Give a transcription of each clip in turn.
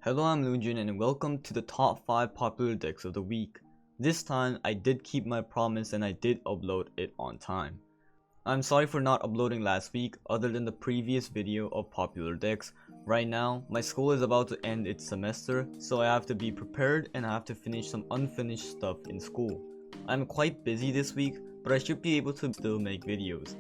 Hello, I'm LuNEJuNE and welcome to the top 5 popular decks of the week. This time I did keep my promise and I did upload it on time. I'm sorry for not uploading last week other than the previous video of popular decks. Right now, my school is about to end its semester, so I have to be prepared and I have to finish some unfinished stuff in school. I'm quite busy this week, but I should be able to still make videos.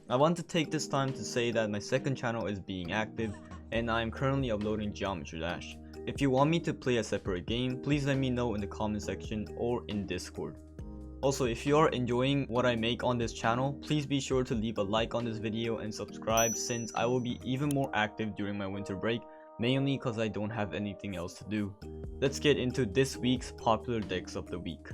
I want to take this time to say that my second channel is being active and I am currently uploading Geometry Dash. If you want me to play a separate game, please let me know in the comment section or in Discord. Also, if you are enjoying what I make on this channel, please be sure to leave a like on this video and subscribe, since I will be even more active during my winter break, mainly because I don't have anything else to do. Let's get into this week's popular decks of the week.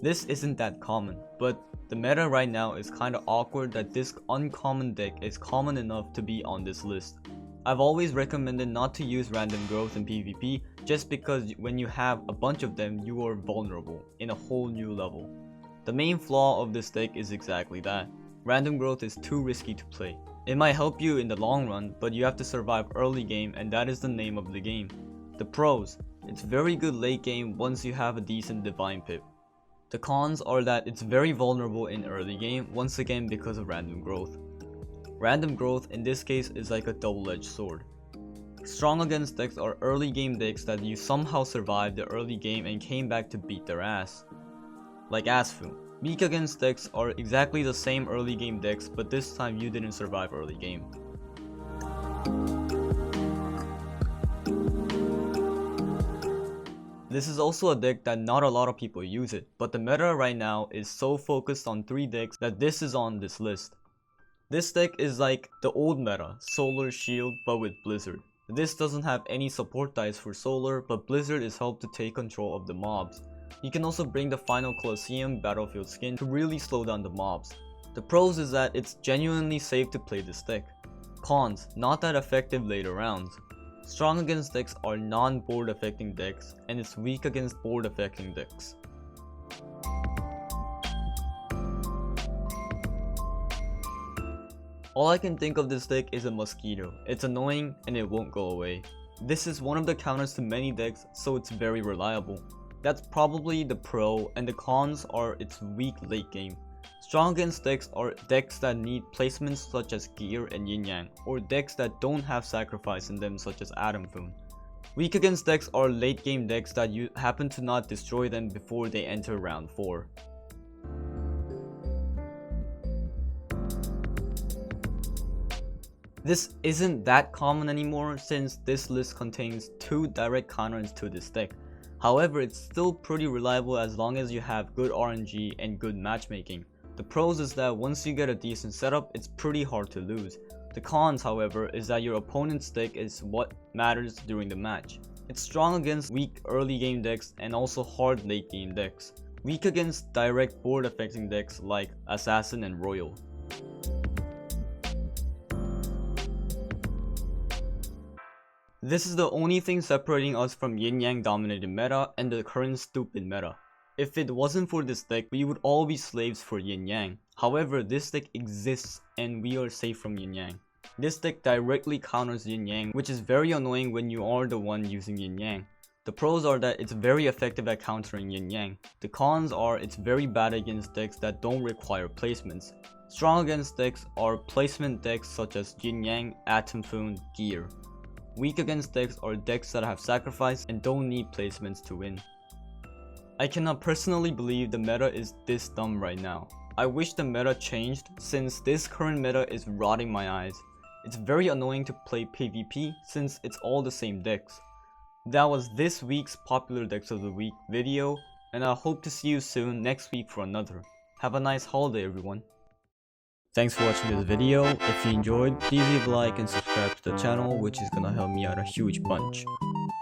This isn't that common, but the meta right now is kinda awkward that this uncommon deck is common enough to be on this list. I've always recommended not to use random growth in PvP just because when you have a bunch of them, you are vulnerable in a whole new level. The main flaw of this deck is exactly that. Random growth is too risky to play. It might help you in the long run, but you have to survive early game, and that is the name of the game. The pros: it's very good late game once you have a decent divine pip. The cons are that it's very vulnerable in early game, once again because of random growth. Random growth in this case is like a double-edged sword. Strong against decks are early game decks that you somehow survived the early game and came back to beat their ass, like Asfu. Weak against decks are exactly the same early game decks, but this time you didn't survive early game. This is also a deck that not a lot of people use it, but the meta right now is so focused on 3 decks that this is on this list. This deck is like the old meta, Solar Shield, but with Blizzard. This doesn't have any support dice for Solar, but Blizzard is helped to take control of the mobs. You can also bring the final Colosseum Battlefield skin to really slow down the mobs. The pros is that it's genuinely safe to play this deck. Cons: not that effective later rounds. Strong against decks are non-board affecting decks, and it's weak against board affecting decks. All I can think of this deck is a mosquito. It's annoying and it won't go away. This is one of the counters to many decks, so it's very reliable. That's probably the pro, and the cons are its weak late game. Strong against decks are decks that need placements such as Gear and Yin Yang, or decks that don't have sacrifice in them such as Atom Foon. Weak against decks are late game decks that you happen to not destroy them before they enter round 4. This isn't that common anymore since this list contains 2 direct counters to this deck. However, it's still pretty reliable as long as you have good RNG and good matchmaking. The pros is that once you get a decent setup, it's pretty hard to lose. The cons, however, is that your opponent's deck is what matters during the match. It's strong against weak early game decks and also hard late game decks. Weak against direct board affecting decks like Assassin and Royal. This is the only thing separating us from Yin Yang dominated meta and the current stupid meta. If it wasn't for this deck, we would all be slaves for Yin Yang. However, this deck exists and we are safe from Yin Yang. This deck directly counters Yin Yang, which is very annoying when you are the one using Yin Yang. The pros are that it's very effective at countering Yin Yang. The cons are it's very bad against decks that don't require placements. Strong against decks are placement decks such as Yin Yang, Atom Foon, Gear. Weak against decks are decks that have sacrifice and don't need placements to win. I cannot personally believe the meta is this dumb right now. I wish the meta changed, since this current meta is rotting my eyes. It's very annoying to play PvP since it's all the same decks. That was this week's popular decks of the week video, and I hope to see you soon next week for another. Have a nice holiday, everyone. Thanks for watching this video. If you enjoyed, please leave a like and subscribe to the channel, which is gonna help me out a huge bunch.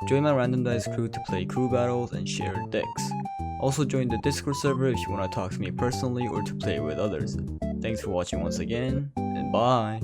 Join my random dice crew to play crew battles and share decks. Also join the Discord server if you want to talk to me personally or to play with others. Thanks for watching once again, and bye!